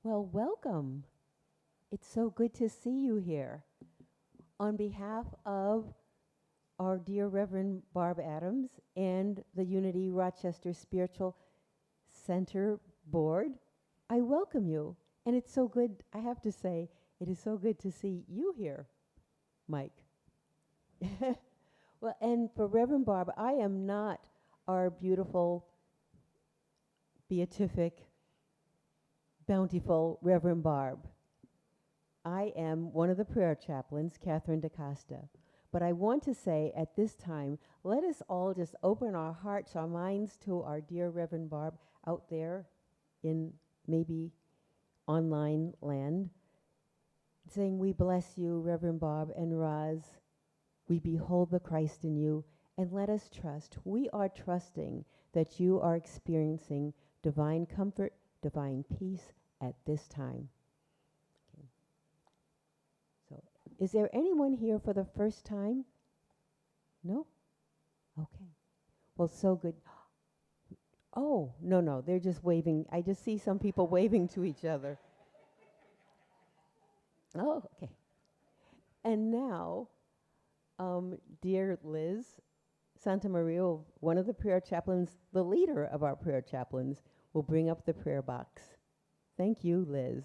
Well, welcome. It's so good to see you here. On behalf of our dear Reverend Barb Adams and the Unity Rochester Spiritual Center Board, I welcome you. And it's so good, I have to say, it is so good to see you here, Mike. Well, and for Reverend Barb, I am not our beautiful, beatific, bountiful Reverend Barb. I am one of the prayer chaplains, Catherine DaCosta. But I want to say at this time, let us all just open our hearts, our minds to our dear Reverend Barb out there in maybe online land, saying, we bless you, Reverend Barb and Roz. We behold the Christ in you, and let us trust. We are trusting that you are experiencing divine comfort, divine peace at this time. Okay. So, is there anyone here for the first time? No? Okay. Well, so good. Oh, no, they're just waving. I just see some people waving to each other. Oh, okay. And now, dear Liz Santa Maria, one of the prayer chaplains, the leader of our prayer chaplains, will bring up the prayer box. Thank you, Liz.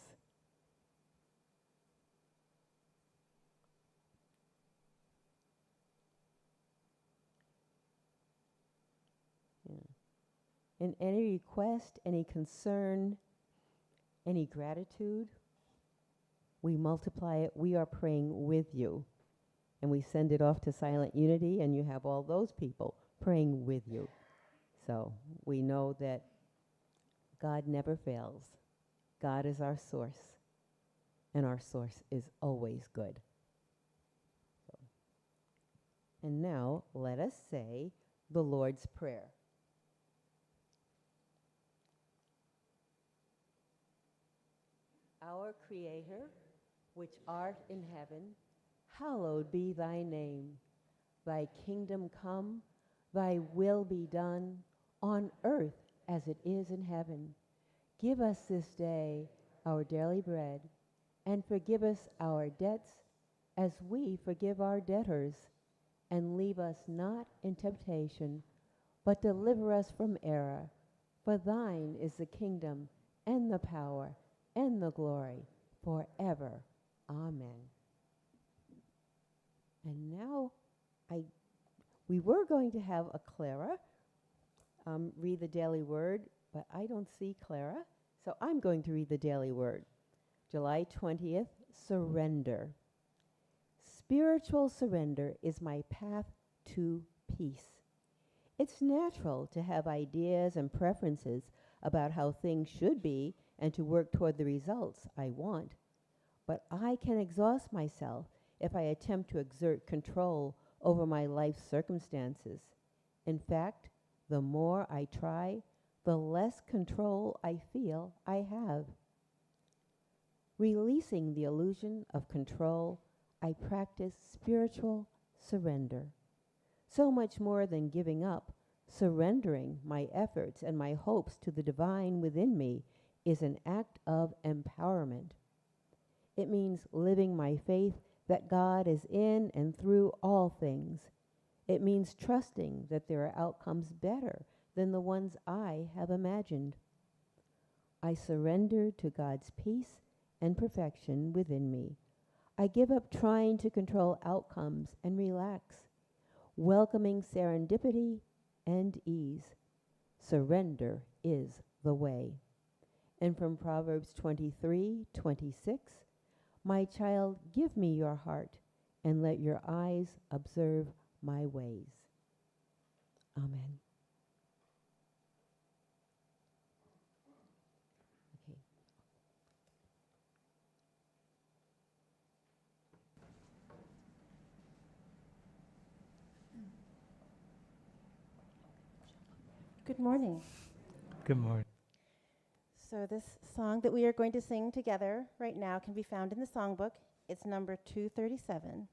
Yeah. And any request, any concern, any gratitude, we multiply it. We are praying with you. And we send it off to Silent Unity, and you have all those people praying with you. So we know that God never fails. God is our source, and our source is always good. So. And now let us say the Lord's Prayer. Our Creator, which art in heaven, hallowed be thy name. Thy kingdom come, thy will be done, on earth as it is in heaven. Give us this day our daily bread, and forgive us our debts as we forgive our debtors. And leave us not in temptation, but deliver us from error. For thine is the kingdom, and the power, and the glory, forever. Amen. And now, we were going to have a Clara read the daily word, but I don't see Clara, so I'm going to read the daily word. July 20th, surrender. Spiritual surrender is my path to peace. It's natural to have ideas and preferences about how things should be and to work toward the results I want. But I can exhaust myself if I attempt to exert control over my life's circumstances. In fact, the more I try, the less control I feel I have. Releasing the illusion of control, I practice spiritual surrender. So much more than giving up, surrendering my efforts and my hopes to the divine within me is an act of empowerment. It means living my faith that God is in and through all things. It means trusting that there are outcomes better than the ones I have imagined. I surrender to God's peace and perfection within me. I give up trying to control outcomes and relax, welcoming serendipity and ease. Surrender is the way. And from Proverbs 23:26, my child, give me your heart, and let your eyes observe my ways. Amen. Okay. Good morning. Good morning. So this song that we are going to sing together right now can be found in the songbook. It's number 237.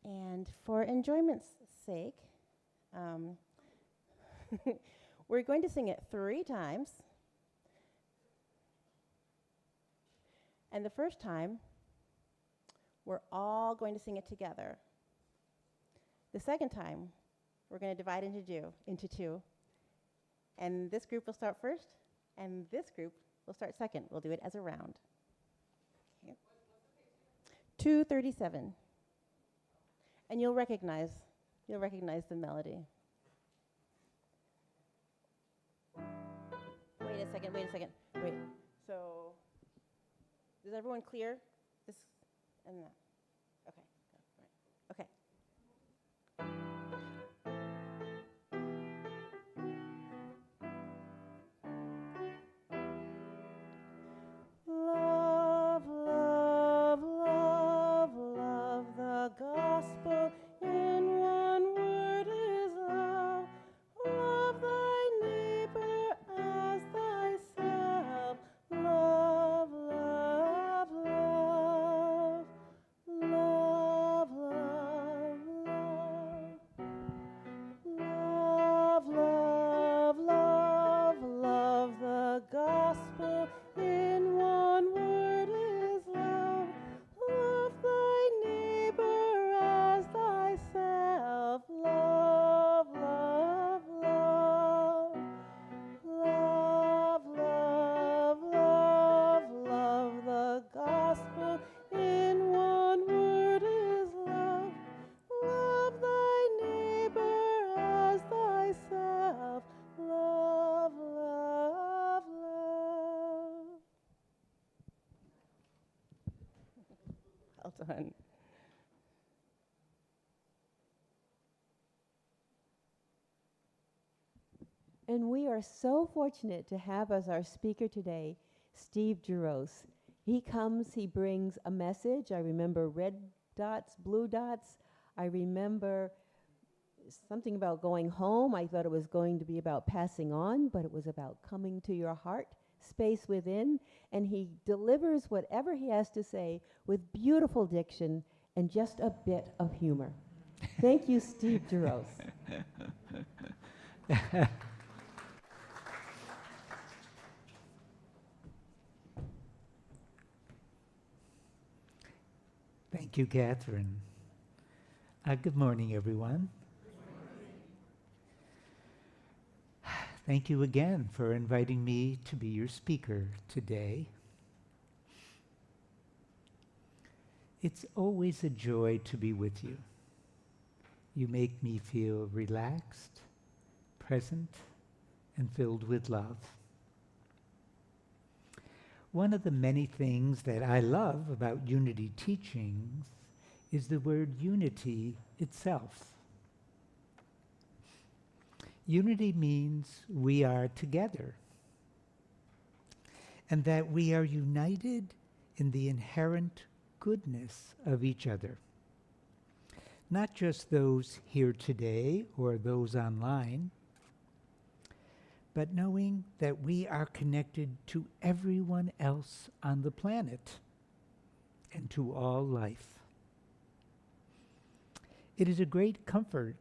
And for enjoyment's sake, we're going to sing it 3 times. And the first time, we're all going to sing it together. The second time, we're going to divide into two. And this group will start first, and this group will start second. We'll do it as a round. Okay. 237. And you'll recognize the melody. Wait a second. Wait. So, is everyone clear? This and that. Okay. Right. Okay. Love, love, love, love. The gospel in one word is love. Love thy neighbor as thyself. Love, love, love. Love, love, love. Love, love, love, love. The gospel in one word is love. Love thy neighbor as thyself. Love, love, love. Love, love, love, love. The gospel in one word is love. Love thy neighbor as thyself. Love, love, love. Well done. And we are so fortunate to have as our speaker today, Steve Jarose. He comes, he brings a message. I remember red dots, blue dots. I remember something about going home. I thought it was going to be about passing on, but it was about coming to your heart, space within. And he delivers whatever he has to say with beautiful diction and just a bit of humor. Thank you, Steve Jarose. Thank you, Catherine. Good morning, everyone. Thank you again for inviting me to be your speaker today. It's always a joy to be with you. You make me feel relaxed, present, and filled with love. One of the many things that I love about unity teachings is the word unity itself. Unity means we are together, and that we are united in the inherent goodness of each other. Not just those here today or those online, but knowing that we are connected to everyone else on the planet and to all life. It is a great comfort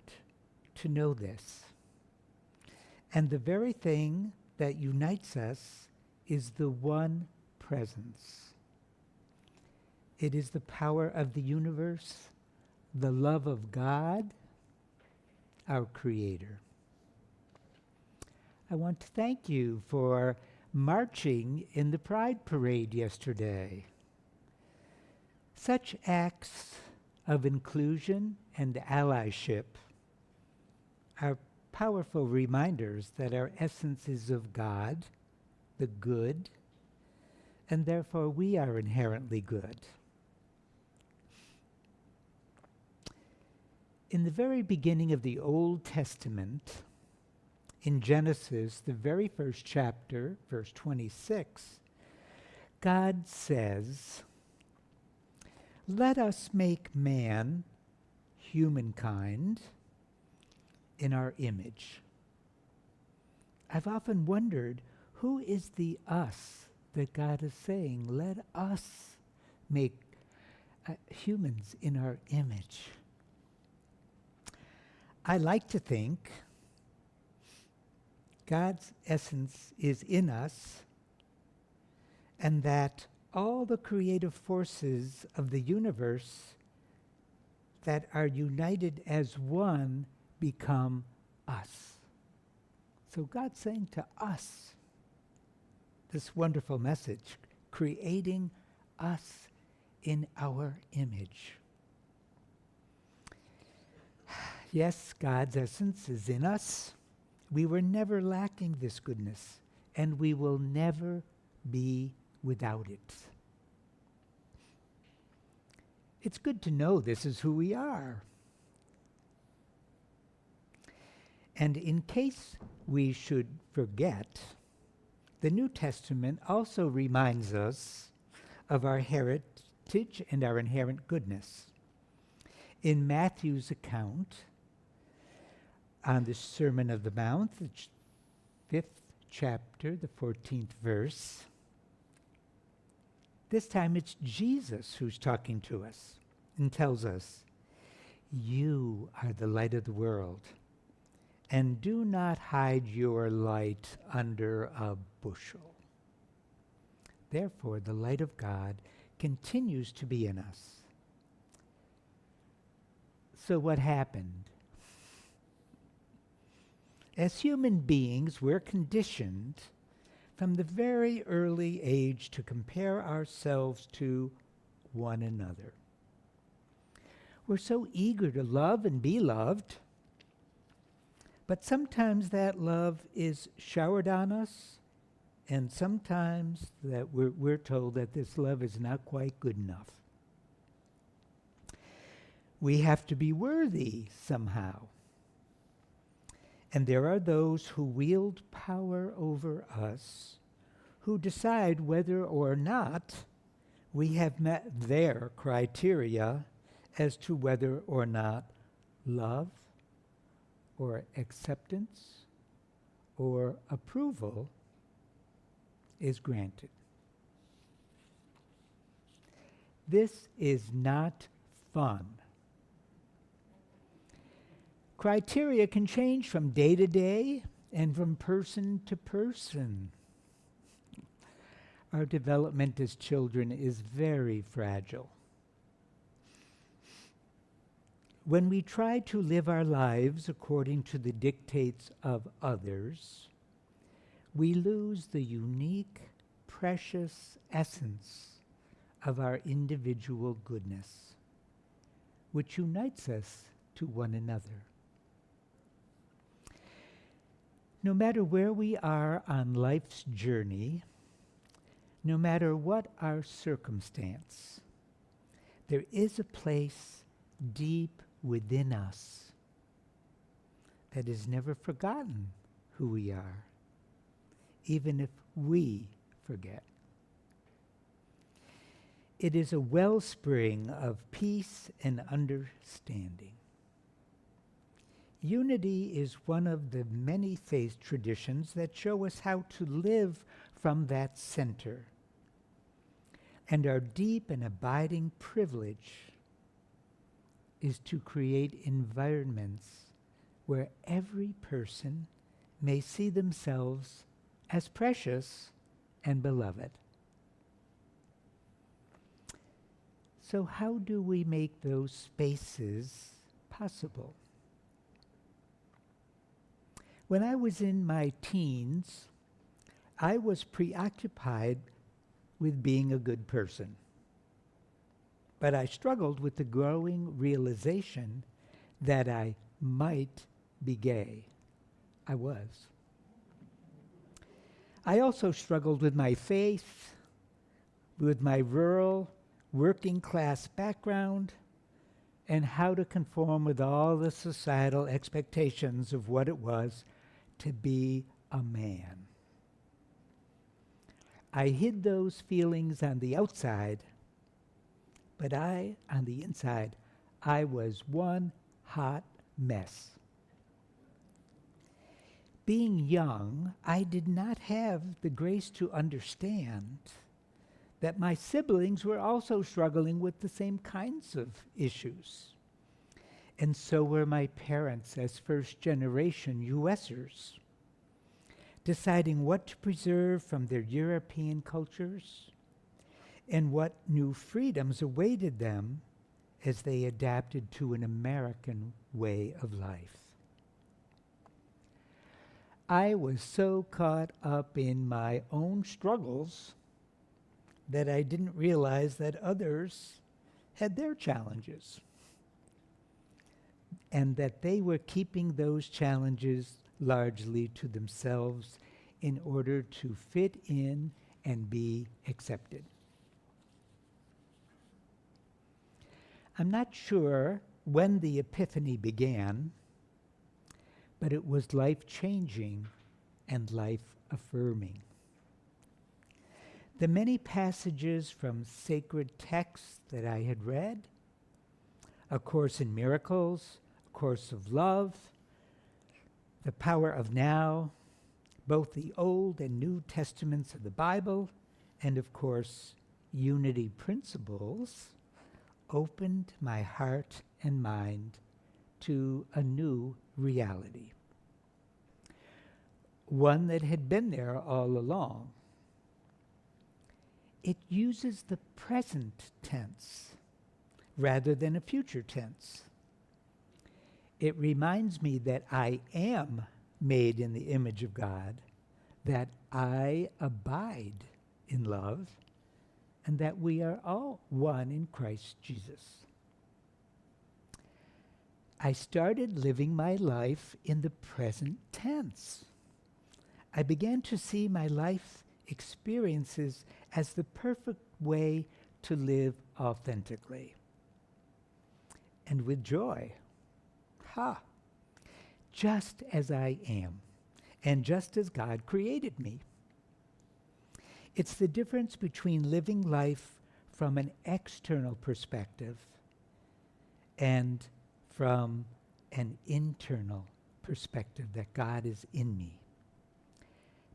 to know this. And the very thing that unites us is the one presence. It is the power of the universe, the love of God, our Creator. I want to thank you for marching in the Pride Parade yesterday. Such acts of inclusion and allyship are powerful reminders that our essence is of God, the good, and therefore we are inherently good. In the very beginning of the Old Testament, in Genesis, the very first chapter, verse 26, God says, "Let us make man, humankind, in our image." I've often wondered, who is the us that God is saying, let us make humans in our image? I like to think God's essence is in us, and that all the creative forces of the universe that are united as one become us. So God's saying to us this wonderful message, creating us in our image. Yes, God's essence is in us. We were never lacking this goodness, and we will never be without it. It's good to know this is who we are. And in case we should forget, the New Testament also reminds us of our heritage and our inherent goodness. In Matthew's account on the Sermon of the Mount, the 5th chapter, the 14th verse, this time it's Jesus who's talking to us and tells us, "You are the light of the world, and do not hide your light under a bushel." Therefore, the light of God continues to be in us. So what happened? As human beings, we're conditioned from the very early age to compare ourselves to one another. We're so eager to love and be loved, but sometimes that love is showered on us, and sometimes that we're told that this love is not quite good enough. We have to be worthy somehow. And there are those who wield power over us, who decide whether or not we have met their criteria as to whether or not love or acceptance or approval is granted. This is not fun. Criteria can change from day to day and from person to person. Our development as children is very fragile. When we try to live our lives according to the dictates of others, we lose the unique, precious essence of our individual goodness, which unites us to one another. No matter where we are on life's journey, no matter what our circumstance, there is a place deep within us that has never forgotten who we are, even if we forget. It is a wellspring of peace and understanding. Unity is one of the many faith traditions that show us how to live from that center. And our deep and abiding privilege is to create environments where every person may see themselves as precious and beloved. So how do we make those spaces possible? When I was in my teens, I was preoccupied with being a good person. But I struggled with the growing realization that I might be gay. I was. I also struggled with my faith, with my rural, working class background, and how to conform with all the societal expectations of what it was to be a man. I hid those feelings on the outside, but on the inside, I was one hot mess. Being young, I did not have the grace to understand that my siblings were also struggling with the same kinds of issues. And so were my parents as first-generation USers, deciding what to preserve from their European cultures and what new freedoms awaited them as they adapted to an American way of life. I was so caught up in my own struggles that I didn't realize that others had their challenges, and that they were keeping those challenges largely to themselves in order to fit in and be accepted. I'm not sure when the epiphany began, but it was life-changing and life-affirming. The many passages from sacred texts that I had read, A Course in Miracles, A Course of Love, The Power of Now, both the Old and New Testaments of the Bible, and of course, Unity Principles, opened my heart and mind to a new reality. One that had been there all along. It uses the present tense rather than a future tense. It reminds me that I am made in the image of God, that I abide in love, and that we are all one in Christ Jesus. I started living my life in the present tense. I began to see my life experiences as the perfect way to live authentically and with joy. Just as I am, and just as God created me. It's the difference between living life from an external perspective and from an internal perspective that God is in me.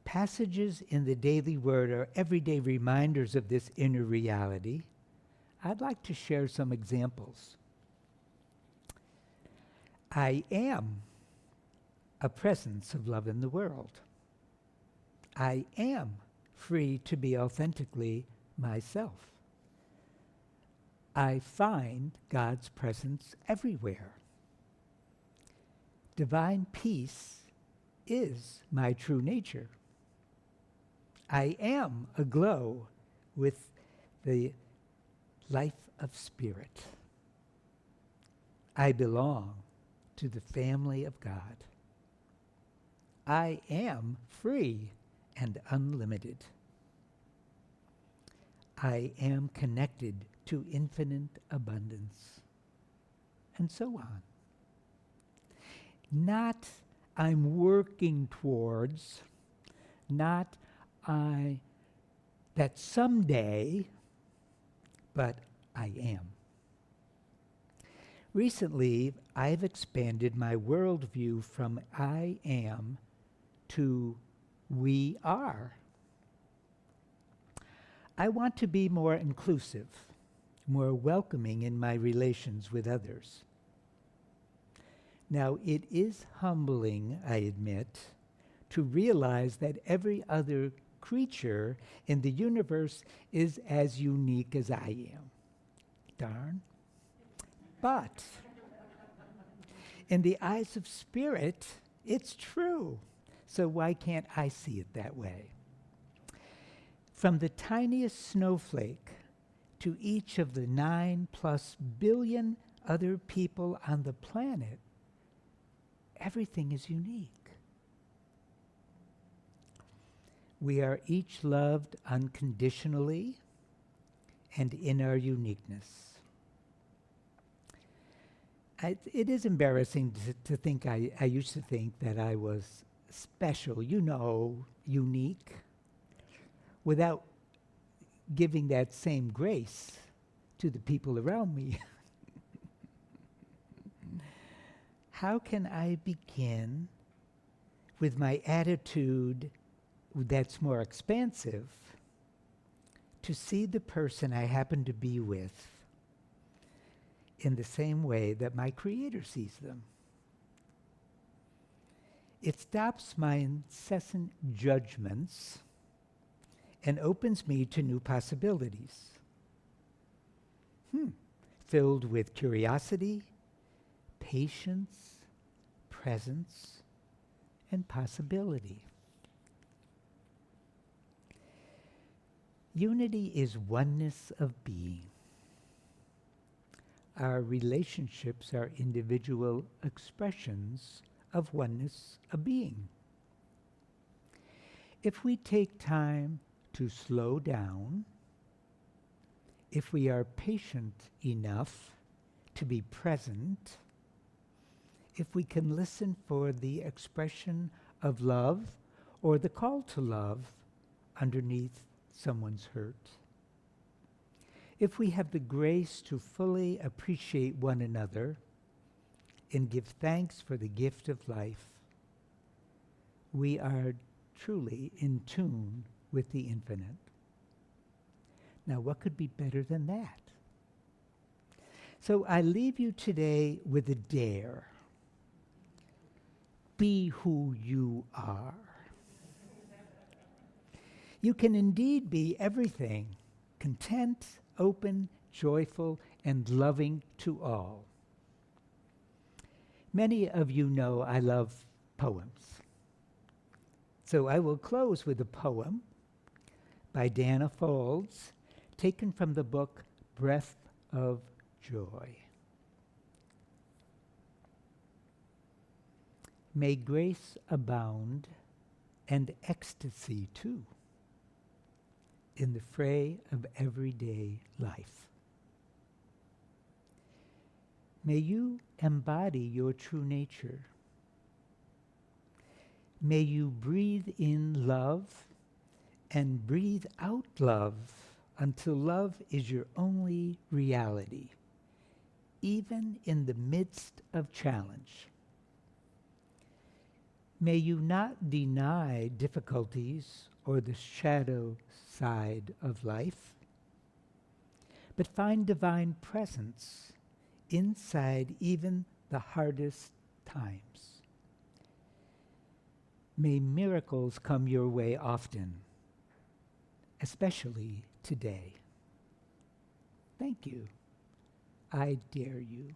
Passages in the daily word are everyday reminders of this inner reality. I'd like to share some examples. I am a presence of love in the world. I am free to be authentically myself. I find God's presence everywhere. Divine peace is my true nature. I am aglow with the life of spirit. I belong to the family of God. I am free and unlimited. I am connected to infinite abundance, and so on. Not I'm working towards, not that someday, but I am. Recently, I've expanded my worldview from I am to we are. I want to be more inclusive, more welcoming in my relations with others. Now, it is humbling, I admit, to realize that every other creature in the universe is as unique as I am. Darn. But in the eyes of spirit, it's true. So why can't I see it that way? From the tiniest snowflake to each of the 9+ billion other people on the planet, everything is unique. We are each loved unconditionally and in our uniqueness. It is embarrassing to think I used to think that I was special, unique, without giving that same grace to the people around me. How can I begin with my attitude that's more expansive to see the person I happen to be with in the same way that my Creator sees them? It stops my incessant judgments and opens me to new possibilities. filled with curiosity, patience, presence, and possibility. Unity is oneness of being. Our relationships are individual expressions of oneness of being. If we take time to slow down, if we are patient enough to be present, if we can listen for the expression of love or the call to love underneath someone's hurt, if we have the grace to fully appreciate one another and give thanks for the gift of life, we are truly in tune with the infinite. Now, what could be better than that? So I leave you today with a dare. Be who you are. You can indeed be everything: content, open, joyful, and loving to all. Many of you know I love poems. So I will close with a poem by Dana Folds, taken from the book Breath of Joy. May grace abound, and ecstasy too, in the fray of everyday life. May you embody your true nature. May you breathe in love and breathe out love until love is your only reality, even in the midst of challenge. May you not deny difficulties or the shadow side of life, but find divine presence inside even the hardest times. May miracles come your way often, especially today. Thank you. I dare you.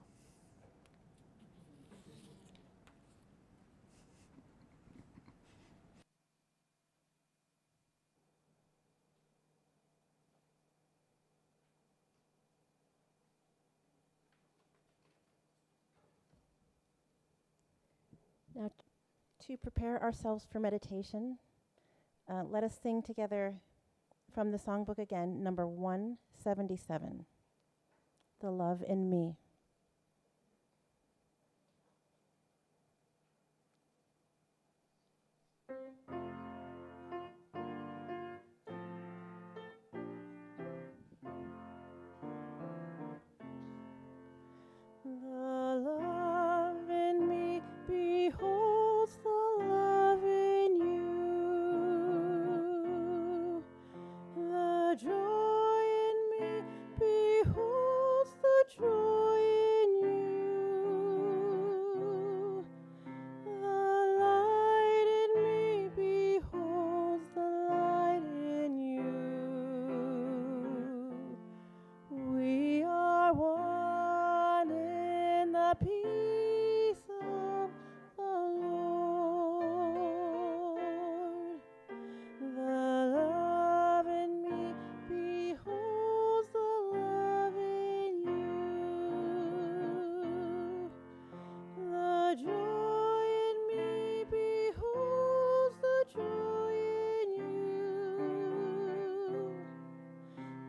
Now, to prepare ourselves for meditation, let us sing together from the songbook again, number 177, The Love in Me. The love in me beholds the love in you. The joy in me beholds the joy in you. The light in me beholds the light in you. We are one in the peace of the Lord. The love in me beholds the love in you. The joy in me beholds the joy in you.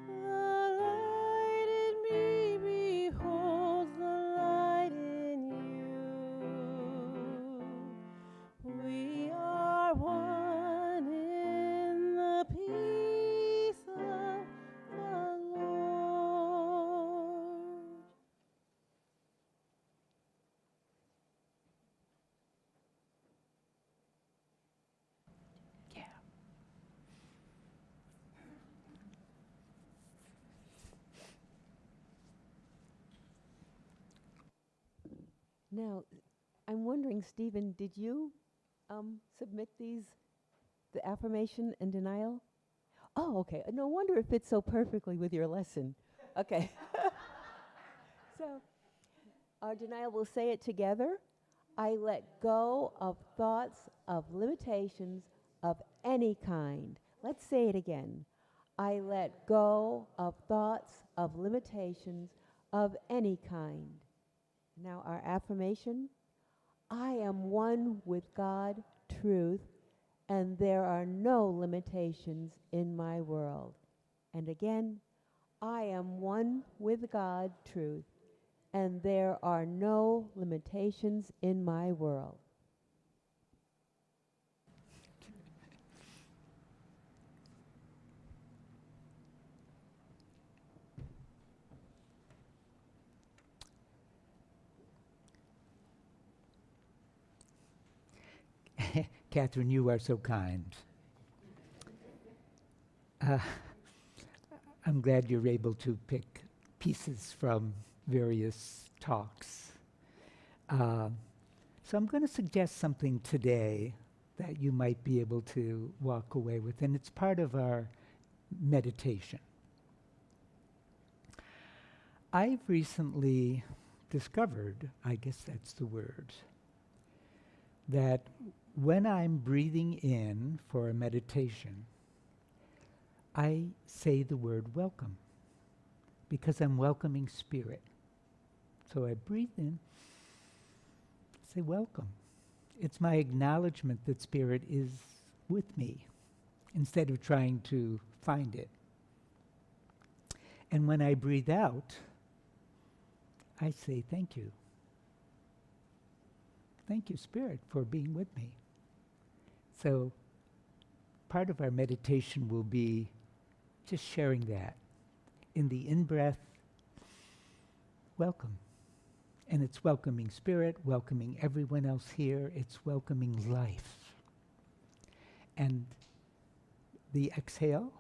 The light in me beholds the light in you. We are one in the peace of the Lord. Yeah. Now, I'm wondering, Stephen, did you submit the affirmation and denial? Oh, okay. No wonder it fits so perfectly with your lesson. Okay. So our denial will say it together. I let go of thoughts of limitations of any kind. Let's say it again. I let go of thoughts of limitations of any kind. Now our affirmation. I am one with God, truth, and there are no limitations in my world. And again, I am one with God, truth, and there are no limitations in my world. Catherine, you are so kind. I'm glad you're able to pick pieces from various talks. So I'm going to suggest something today that you might be able to walk away with, and it's part of our meditation. I've recently discovered, I guess that's the word, that when I'm breathing in for a meditation, I say the word welcome because I'm welcoming spirit. So I breathe in, say welcome. It's my acknowledgement that spirit is with me instead of trying to find it. And when I breathe out, I say thank you. Thank you, Spirit, for being with me. So part of our meditation will be just sharing that. In the in-breath, welcome. And it's welcoming Spirit, welcoming everyone else here. It's welcoming life. And the exhale,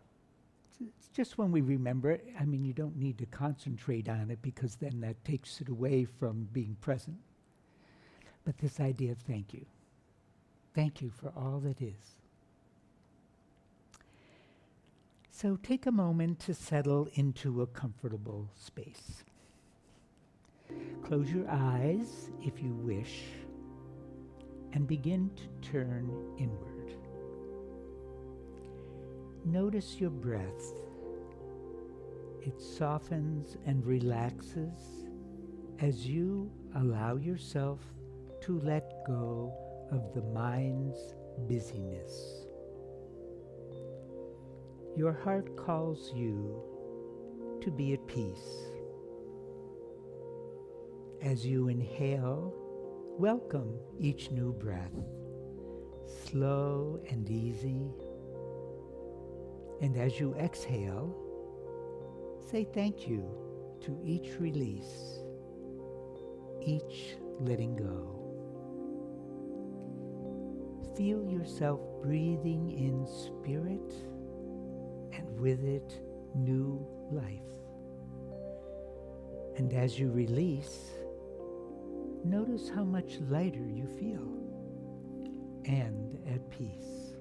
it's just when we remember it. I mean, you don't need to concentrate on it because then that takes it away from being present. But this idea of thank you. Thank you for all that is. So take a moment to settle into a comfortable space. Close your eyes if you wish and begin to turn inward. Notice your breath. It softens and relaxes as you allow yourself to let go of the mind's busyness. Your heart calls you to be at peace. As you inhale, welcome each new breath, slow and easy. And as you exhale, say thank you to each release, each letting go. Feel yourself breathing in spirit and with it new life. And as you release, notice how much lighter you feel and at peace.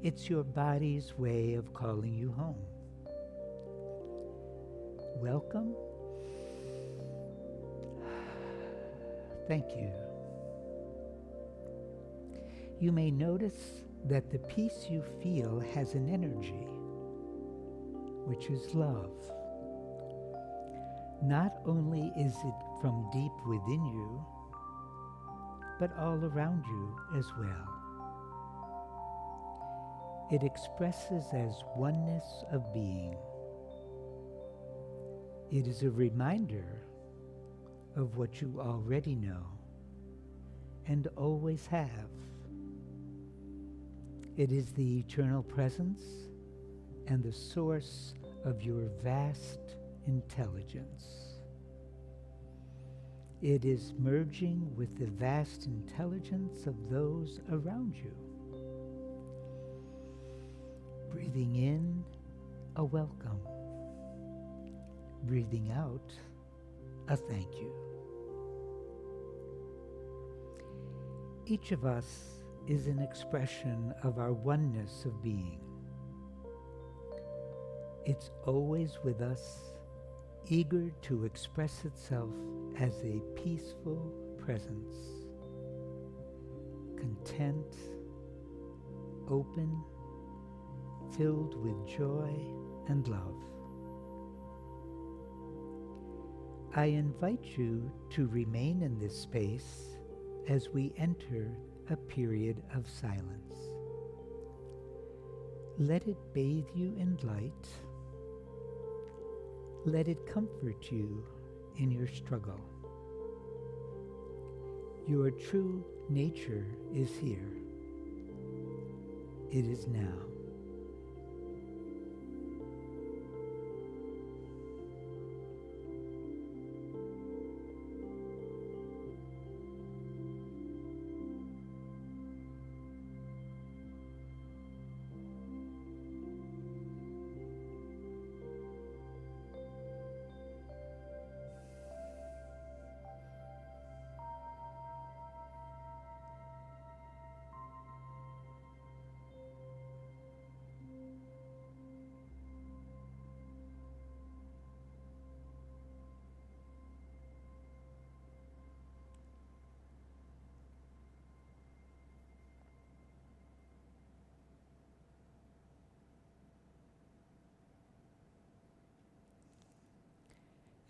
It's your body's way of calling you home. Welcome. Thank you. You may notice that the peace you feel has an energy, which is love. Not only is it from deep within you, but all around you as well. It expresses as oneness of being. It is a reminder of what you already know and always have. It is the eternal presence and the source of your vast intelligence. It is merging with the vast intelligence of those around you. Breathing in, a welcome. Breathing out, a thank you. Each of us is an expression of our oneness of being. It's always with us eager to express itself as a peaceful presence, content, open, filled with joy and love. I invite you to remain in this space as we enter a period of silence. Let it bathe you in light. Let it comfort you in your struggle. Your true nature is here. It is now.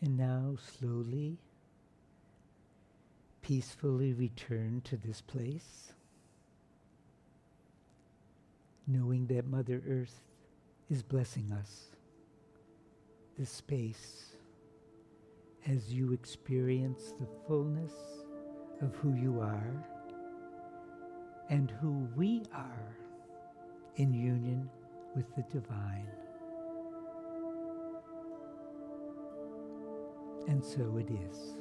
And now slowly, peacefully return to this place, knowing that Mother Earth is blessing us, this space, as you experience the fullness of who you are and who we are in union with the divine. And so it is.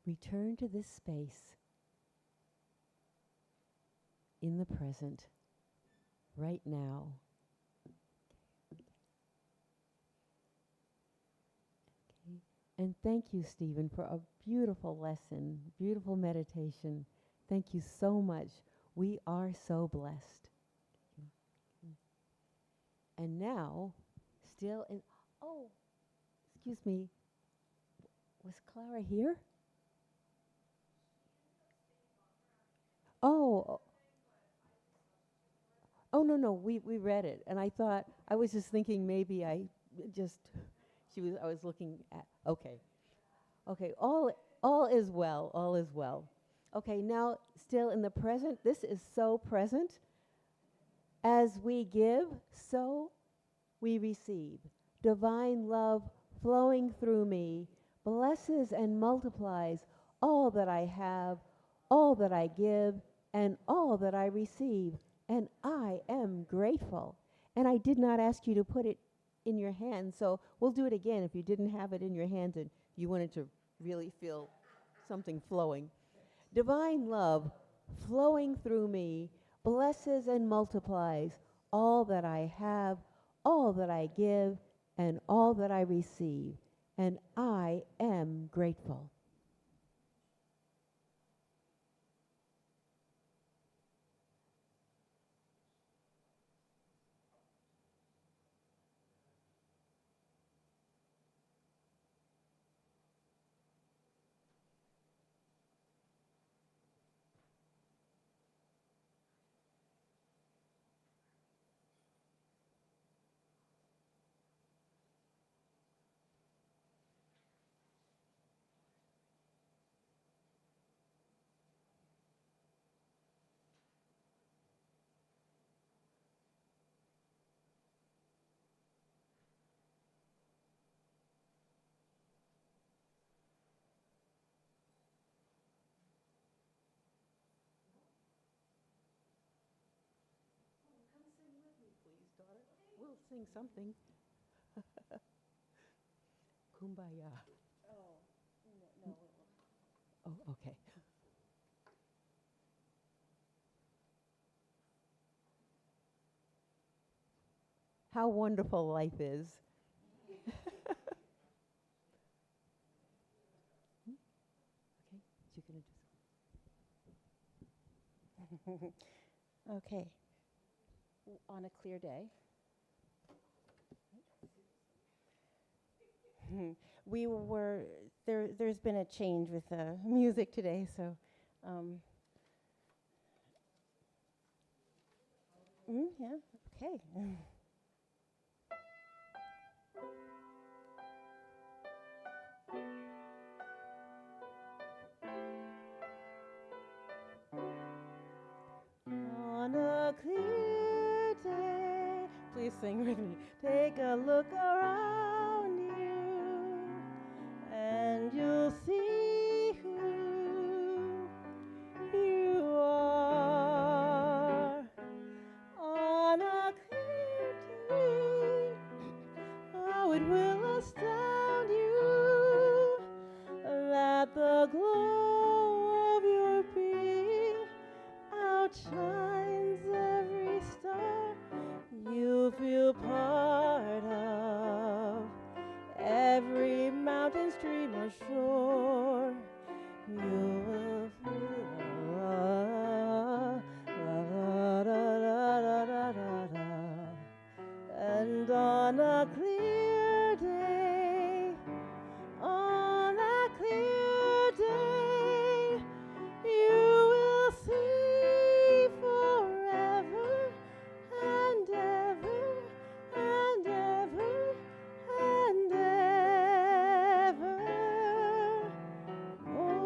Return to this space in the present, right now. Okay. And thank you, Stephen, for a beautiful lesson, beautiful meditation. Thank you so much. We are so blessed. And now, still in, oh, excuse me, was Clara here? Oh, oh no, we read it, and I thought, I was just thinking maybe I was looking at, okay, all is well, all is well. Okay, now still in the present, this is so present. As we give, so we receive. Divine love flowing through me blesses and multiplies all that I have, all that I give, and all that I receive. And I am grateful. And I did not ask you to put it in your hands, so we'll do it again if you didn't have it in your hands and you wanted to really feel something flowing. Divine love flowing through me blesses and multiplies all that I have, all that I give, and all that I receive. And I am grateful. Sing something. Kumbaya. Oh, no. Oh, okay. How wonderful life is. Okay, so you're gonna do Okay. On a clear day. There's been a change with the music today, so. Yeah, okay. On a clear day, please sing with me. Take a look around you, and you'll see who you are. On a clear day, oh, it will astound you that the glow of your being outshines every star you feel part of, every mountain, stream, or shore. You will feel and on a clear day, on a clear day, you will see forever and ever and ever and ever more.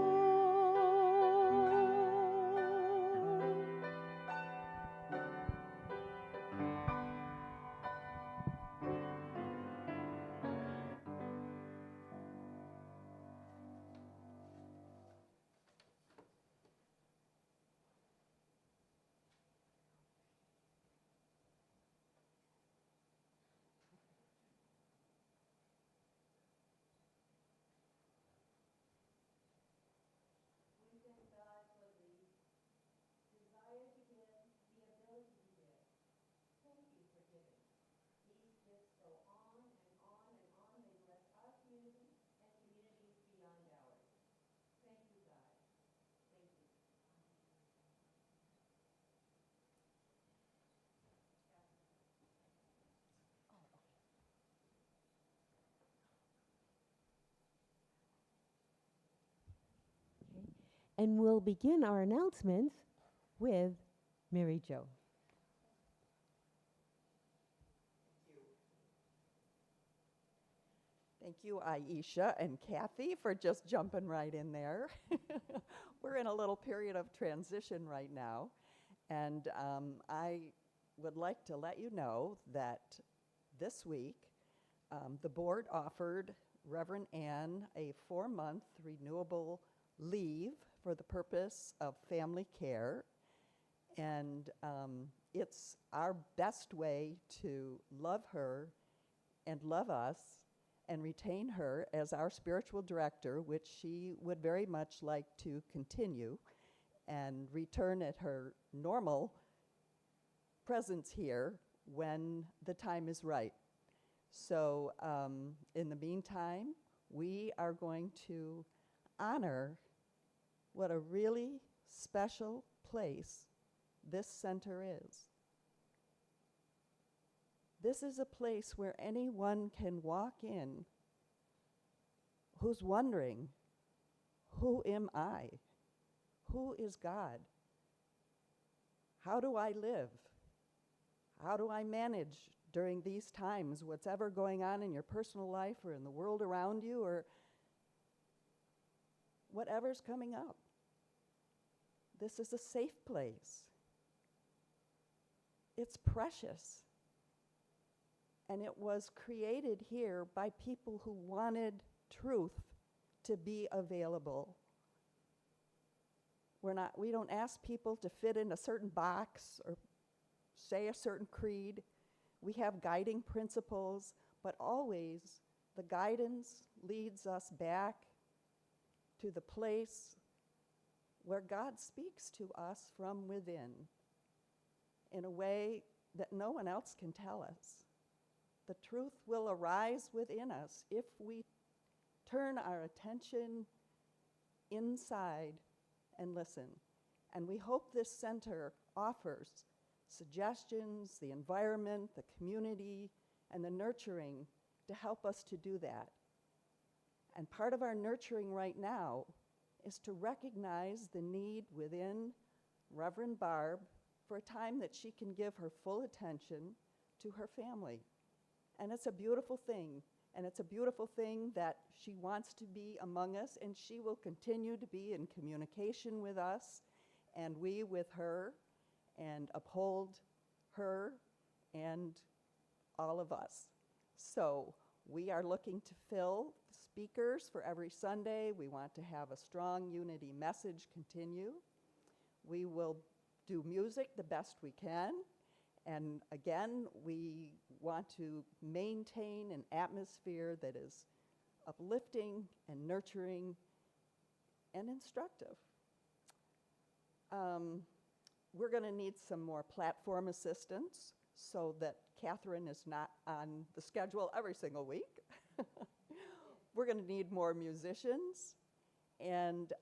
And we'll begin our announcements with Mary Jo. Thank you, Aisha and Kathy, for just jumping right in there. We're in a little period of transition right now, and I would like to let you know that this week the board offered Reverend Ann a 4-month renewable leave for the purpose of family care, and it's our best way to love her and love us and retain her as our spiritual director, which she would very much like to continue and return at her normal presence here when the time is right. So in the meantime, we are going to honor what a really special place this center is. This is a place where anyone can walk in who's wondering, who am I? Who is God? How do I live? How do I manage during these times, what's ever going on in your personal life or in the world around you or whatever's coming up? This is a safe place. It's precious. And it was created here by people who wanted truth to be available. We don't ask people to fit in a certain box or say a certain creed. We have guiding principles, but always the guidance leads us back to the place where God speaks to us from within in a way that no one else can tell us. The truth will arise within us if we turn our attention inside and listen. And we hope this center offers suggestions, the environment, the community, and the nurturing to help us to do that. And part of our nurturing right now is to recognize the need within Reverend Barb for a time that she can give her full attention to her family. And it's a beautiful thing. And it's a beautiful thing that she wants to be among us, and she will continue to be in communication with us, and we with her, and uphold her and all of us. So we are looking to fill speakers for every Sunday. We want to have a strong unity message continue. We will do music the best we can. And again, we want to maintain an atmosphere that is uplifting and nurturing and instructive. We're going to need some more platform assistance so that Catherine is not on the schedule every single week. We're going to need more musicians and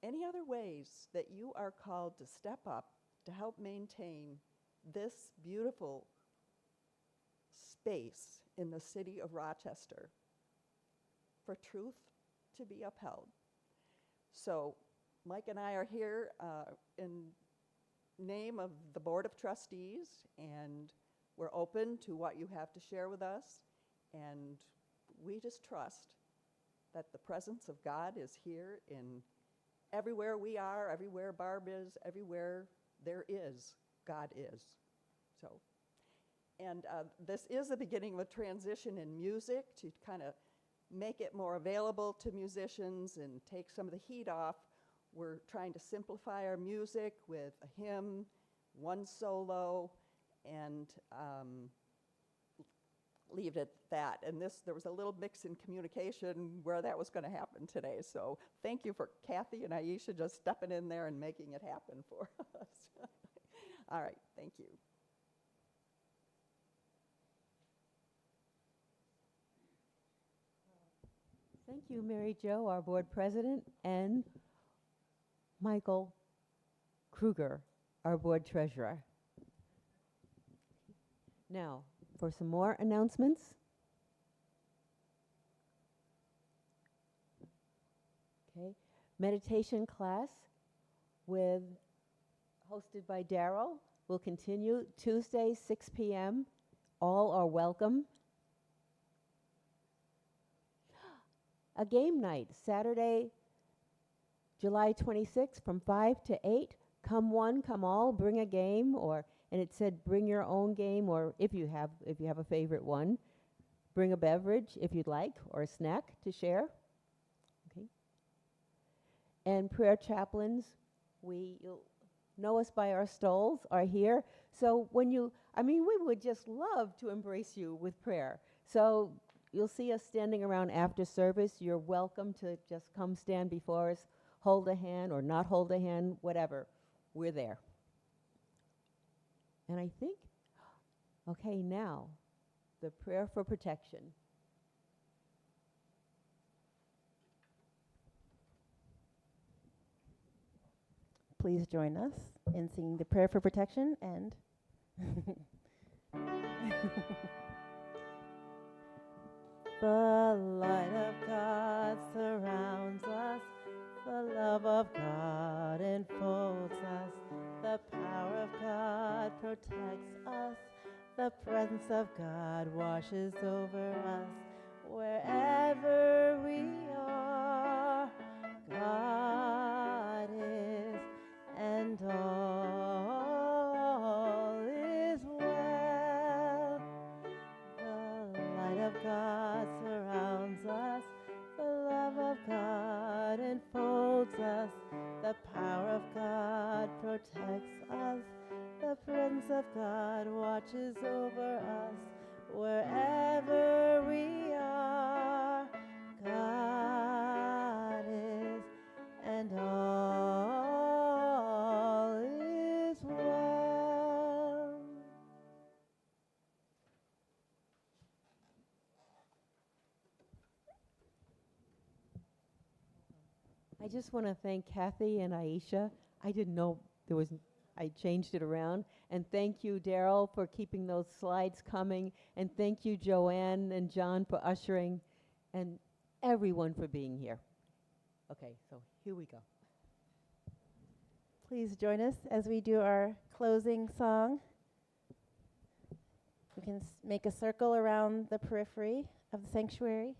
any other ways that you are called to step up to help maintain this beautiful space in the city of Rochester for truth to be upheld. So Mike and I are here in name of the Board of Trustees, and we're open to what you have to share with us, and we just trust that the presence of God is here in everywhere we are, everywhere Barb is, everywhere there is, God is. So, and this is the beginning of a transition in music to kind of make it more available to musicians and take some of the heat off. We're trying to simplify our music with a hymn, one solo, and leave it at that. And there was a little mix in communication where that was going to happen today. So thank you for Kathy and Aisha just stepping in there and making it happen for us. All right, thank you. Thank you, Mary Jo, our board president, and Michael Kruger, our board treasurer. Now, for some more announcements. Okay, meditation class hosted by Daryl will continue Tuesday, 6 p.m. All are welcome. A game night, Saturday, July 26th from 5 to 8. Come one, come all, bring a game, and it said bring your own game, or if you have a favorite one, bring a beverage if you'd like, or a snack to share. Okay. And prayer chaplains, you'll know us by our stoles, are here. So we would just love to embrace you with prayer. So you'll see us standing around after service. You're welcome to just come stand before us, hold a hand or not hold a hand, whatever. We're there. And I think, okay, now, the prayer for protection. Please join us in singing the prayer for protection and the light of God surrounds us, the love of God enfolds us, the power of God protects us, the presence of God washes over us. Wherever we are, God is, and all is well. The light of God surrounds us, the love of God enfolds us, the power of God protects us, The presence of God watches over us wherever we are. God is, and all is well. I just want to thank Kathy and Aisha. I didn't know there was, I changed it around. And thank you, Daryl, for keeping those slides coming. And thank you, Joanne and John, for ushering. And everyone for being here. Okay, so here we go. Please join us as we do our closing song. We can make a circle around the periphery of the sanctuary.